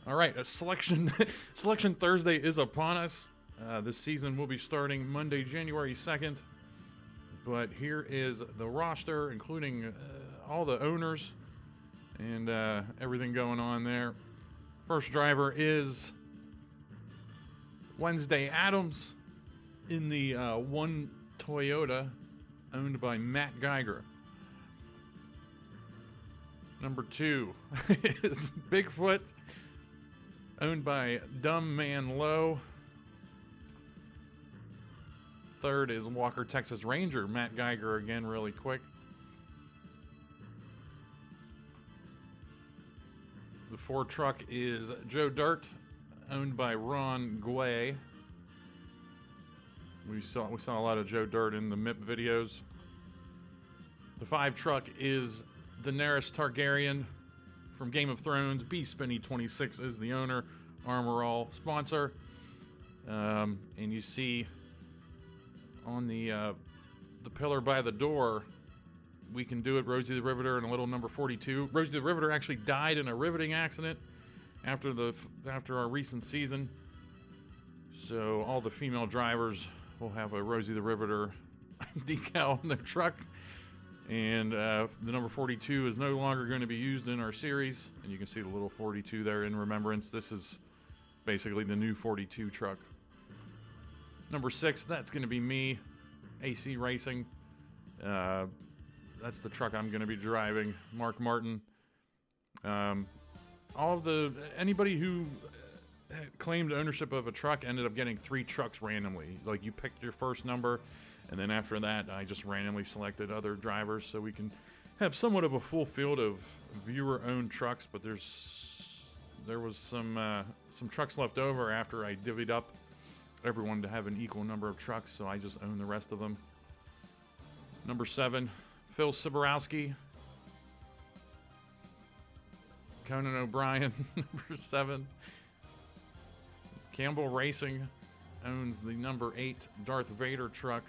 All right, a selection Thursday is upon us. This season will be starting Monday, January 2nd. But here is the roster, including all the owners and everything going on there. First driver is Wednesday Addams in the one Toyota owned by Matt Geiger. Number 2 is Bigfoot, owned by Dumb Man Low. Third is Walker Texas Ranger, Matt Geiger again, really quick. The 4 truck is Joe Dirt, owned by Ron Guay. We saw a lot of Joe Dirt in the MIP videos. The 5 truck is Daenerys Targaryen from Game of Thrones. B Spinny 26 is the owner. Armor All sponsor. And you see on the pillar by the door, We Can Do It, Rosie the Riveter, and a little number 42. Rosie the Riveter actually died in a riveting accident after our recent season. So all the female drivers will have a Rosie the Riveter decal on their truck. And the number 42 is no longer going to be used in our series. And you can see the little 42 there in remembrance. This is basically the new 42 truck. Number 6, that's going to be me, AC Racing. That's the truck I'm going to be driving. Mark Martin. Anybody who claimed ownership of a truck ended up getting 3 trucks randomly. Like, you picked your first number, and then after that, I just randomly selected other drivers so we can have somewhat of a full field of viewer-owned trucks. But there was some trucks left over after I divvied up everyone to have an equal number of trucks, so I just own the rest of them. Number 7, Phil Siborowski. Conan O'Brien, number 7. Campbell Racing owns the number 8 Darth Vader truck.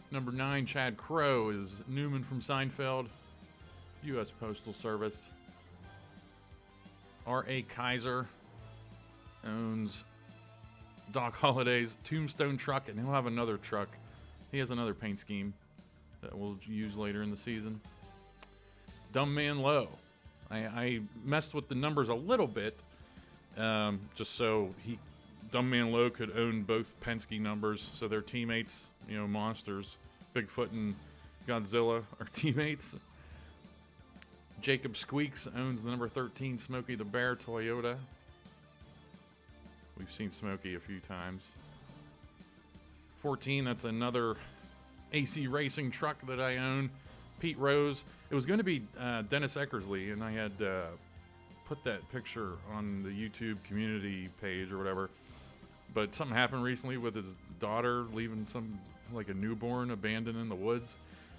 Number 9, Chad Crow, is Newman from Seinfeld, U.S. Postal Service. R.A. Kaiser owns Doc Holliday's Tombstone truck, and he'll have another truck. He has another paint scheme that we'll use later in the season. Dumb Man Low. I messed with the numbers a little bit, just so Dumb Man Low could own both Penske numbers, so they're teammates, monsters. Bigfoot and Godzilla are teammates. Jacob Squeaks owns the number 13 Smokey the Bear Toyota. We've seen Smokey a few times. 14, that's another AC Racing truck that I own. Pete Rose. It was going to be Dennis Eckersley, and I had put that picture on the YouTube community page or whatever. But something happened recently with his daughter leaving a newborn abandoned in the woods.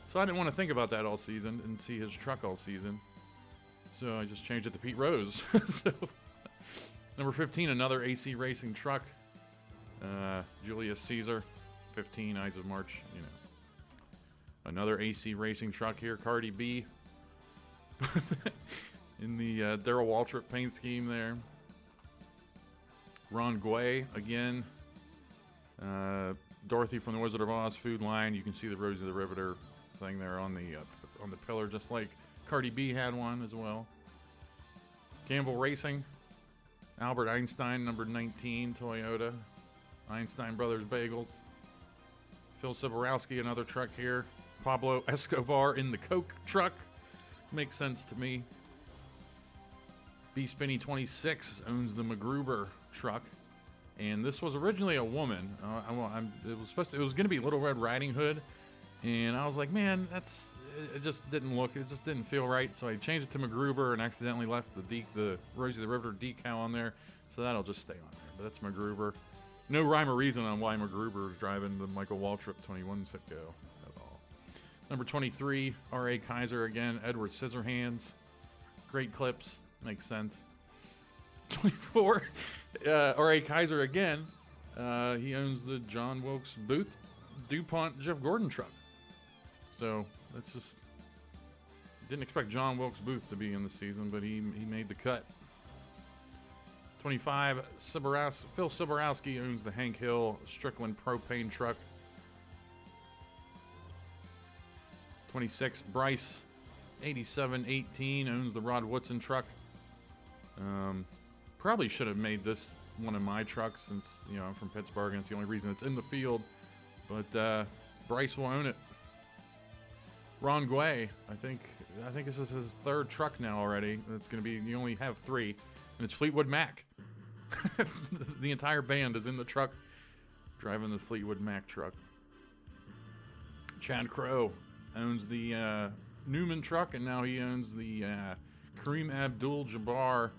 So I didn't want to think about that all season and see his truck all season. So I just changed it to Pete Rose. So number 15, another AC Racing truck. Julius Caesar, 15, Ides of March, Another AC Racing truck here, Cardi B. In the Darrell Waltrip paint scheme there. Ron Guay, again. Dorothy from the Wizard of Oz food line. You can see the Rosie the Riveter thing there on the pillar, just like Cardi B had one as well. Campbell Racing. Albert Einstein, number 19, Toyota. Einstein Brothers Bagels. Phil Siborowski, another truck here. Pablo Escobar in the Coke truck. Makes sense to me. B Spinny 26 owns the MacGruber truck. And this was originally a woman. It was going to be Little Red Riding Hood. And I was like, man, it just didn't feel right. So I changed it to MacGruber and accidentally left the Rosie the Riveter decal on there. So that'll just stay on there. But that's MacGruber. No rhyme or reason on why MacGruber is driving the Michael Waltrip 21 Sitco at all. Number 23, R.A. Kaiser again, Edward Scissorhands. Great clips, makes sense. 24, R.A. Kaiser again. He owns the John Wilkes Booth DuPont Jeff Gordon truck. So that's just Didn't expect John Wilkes Booth to be in the season, but he made the cut. 25, Phil Siborowski owns the Hank Hill Strickland propane truck. 26, Bryce 8718 owns the Rod Woodson truck. Probably should have made this one of my trucks since, you know, I'm from Pittsburgh and it's the only reason it's in the field. But Bryce will own it. Ron Guay, I think this is his third truck now already. It's going to be, you only have 3, and it's Fleetwood Mac. The entire band is in the truck, driving the Fleetwood Mac truck. Chad Crow owns the Newman truck, and now he owns the Kareem Abdul-Jabbar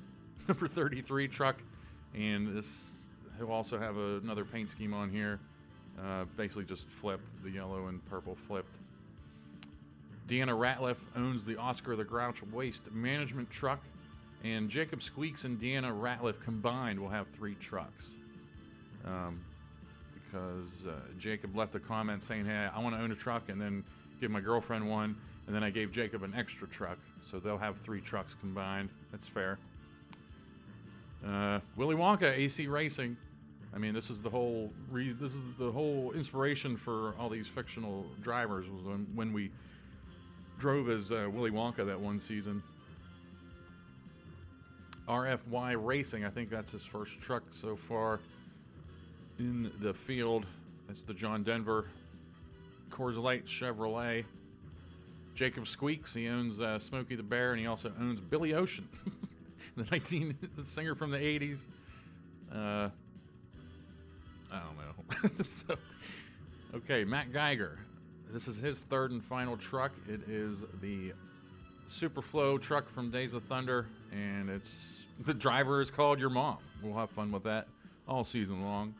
number 33 truck. And this, he'll also have another paint scheme on here. Basically just flipped, the yellow and purple flipped. Deanna Ratliff owns the Oscar the Grouch Waste Management truck. And Jacob Squeaks and Deanna Ratliff combined will have 3 trucks. Because Jacob left a comment saying, hey, I want to own a truck and then give my girlfriend one. And then I gave Jacob an extra truck. So they'll have 3 trucks combined. That's fair. Willy Wonka AC Racing. I mean, this is the whole inspiration for all these fictional drivers was when we drove as Willy Wonka that one season. RFY Racing, I think that's his first truck so far in the field. That's the John Denver Coors Light Chevrolet. Jacob Squeaks, he owns Smokey the Bear, and he also owns Billy Ocean, the singer from the 80s. I don't know. So, okay, Matt Geiger. This is his third and final truck. It is the Superflow truck from Days of Thunder, and the driver is called Your Mom. We'll have fun with that all season long.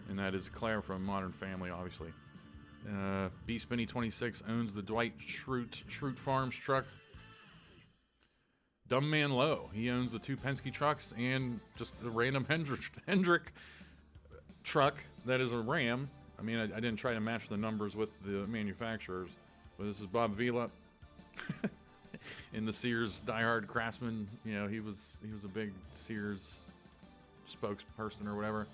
And that is Claire from Modern Family, obviously. B Spinny 26 owns the Dwight Schrute Farms truck. Dumb Man Low, he owns the 2 Penske trucks and just the random Hendrick truck that is a Ram. I mean, I didn't try to match the numbers with the manufacturers, but this is Bob Vila in the Sears diehard Craftsman. You know, he was a big Sears spokesperson or whatever.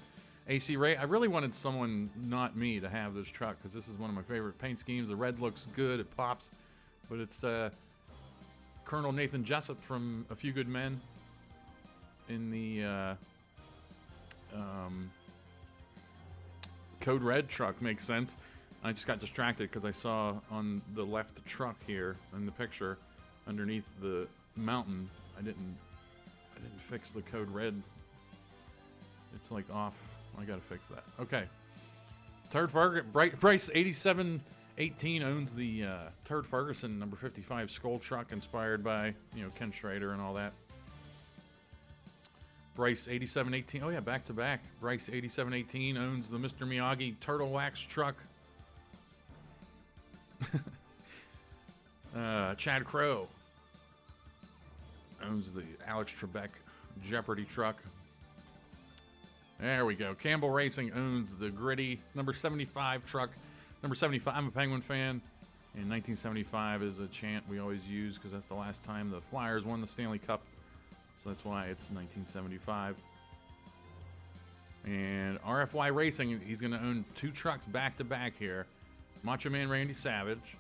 AC Ray, I really wanted someone not me to have this truck because this is one of my favorite paint schemes. The red looks good, it pops, but it's Colonel Nathan Jessup from A Few Good Men in the Code Red truck. Makes sense. I just got distracted because I saw on the left truck here in the picture underneath the mountain. I didn't fix the Code Red. It's like off. I gotta fix that. Okay. Turd Ferguson, Bryce 8718 owns the Turd Ferguson number 55 Skull truck, inspired by, you know, Ken Schrader and all that. Bryce 8718. Oh yeah, back to back. Bryce 8718 owns the Mr. Miyagi Turtle Wax truck. Chad Crow owns the Alex Trebek Jeopardy truck. There we go. Campbell Racing owns the Gritty number 75 truck. Number 75, I'm a Penguin fan. And 1975 is a chant we always use because that's the last time the Flyers won the Stanley Cup. So that's why it's 1975. And RFY Racing, he's going to own 2 trucks back to back here. Macho Man Randy Savage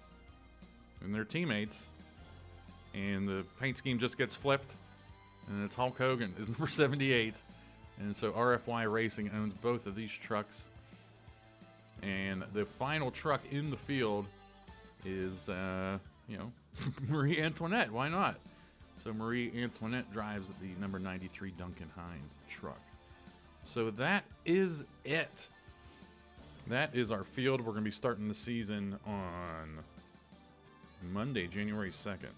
and their teammates. And the paint scheme just gets flipped. And it's Hulk Hogan is number 78. And so RFY Racing owns both of these trucks. And the final truck in the field is, Marie Antoinette. Why not? So Marie Antoinette drives the number 93 Duncan Hines truck. So that is it. That is our field. We're going to be starting the season on Monday, January 2nd.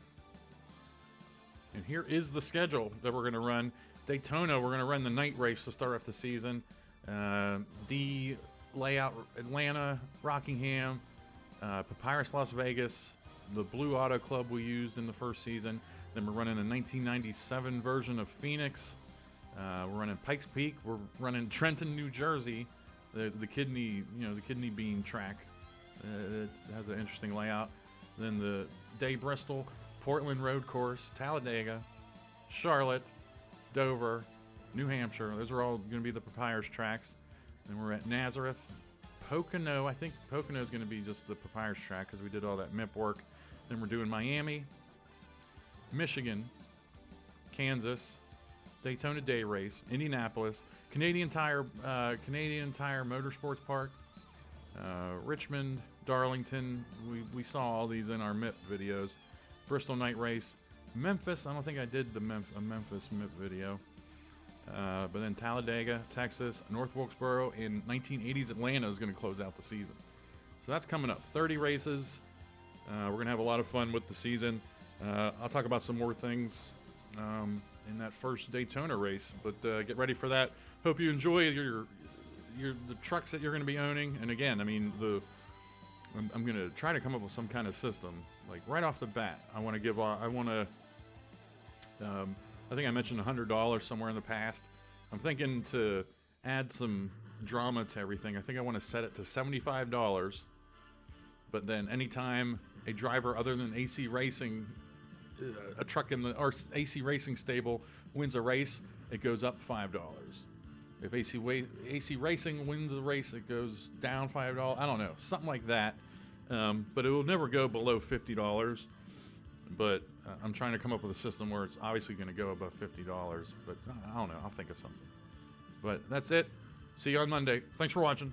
And here is the schedule that we're going to run. Daytona, we're going to run the night race to start off the season. D layout, Atlanta, Rockingham, Papyrus, Las Vegas, the Blue Auto Club we used in the first season. Then we're running a 1997 version of Phoenix. We're running Pikes Peak. We're running Trenton, New Jersey, the kidney bean track. It has an interesting layout. then the Day Bristol, Portland Road Course, Talladega, Charlotte, Dover, New Hampshire. Those are all going to be the Papyrus tracks. Then we're at Nazareth, Pocono. I think Pocono is going to be just the Papyrus track because we did all that MIP work. Then we're doing Miami, Michigan, Kansas, Daytona Day Race, Indianapolis, Canadian Tire Motorsports Park, Richmond, Darlington. We saw all these in our MIP videos. Bristol Night Race, Memphis. I don't think I did the Memphis MIP video. But then Talladega, Texas, North Wilkesboro, and 1980s Atlanta is going to close out the season. So that's coming up. 30 races. We're going to have a lot of fun with the season. I'll talk about some more things in that first Daytona race, but get ready for that. Hope you enjoy the trucks that you're going to be owning. And again, I mean, I'm going to try to come up with some kind of system, like right off the bat. I think I mentioned $100 somewhere in the past. I'm thinking to add some drama to everything. I think I want to set it to $75. But then anytime a driver other than AC Racing, a truck in the AC Racing stable wins a race, it goes up $5. If AC Racing wins a race, it goes down $5. I don't know, something like that. But it will never go below $50. But I'm trying to come up with a system where it's obviously going to go above $50. But I don't know. I'll think of something. But that's it. See you on Monday. Thanks for watching.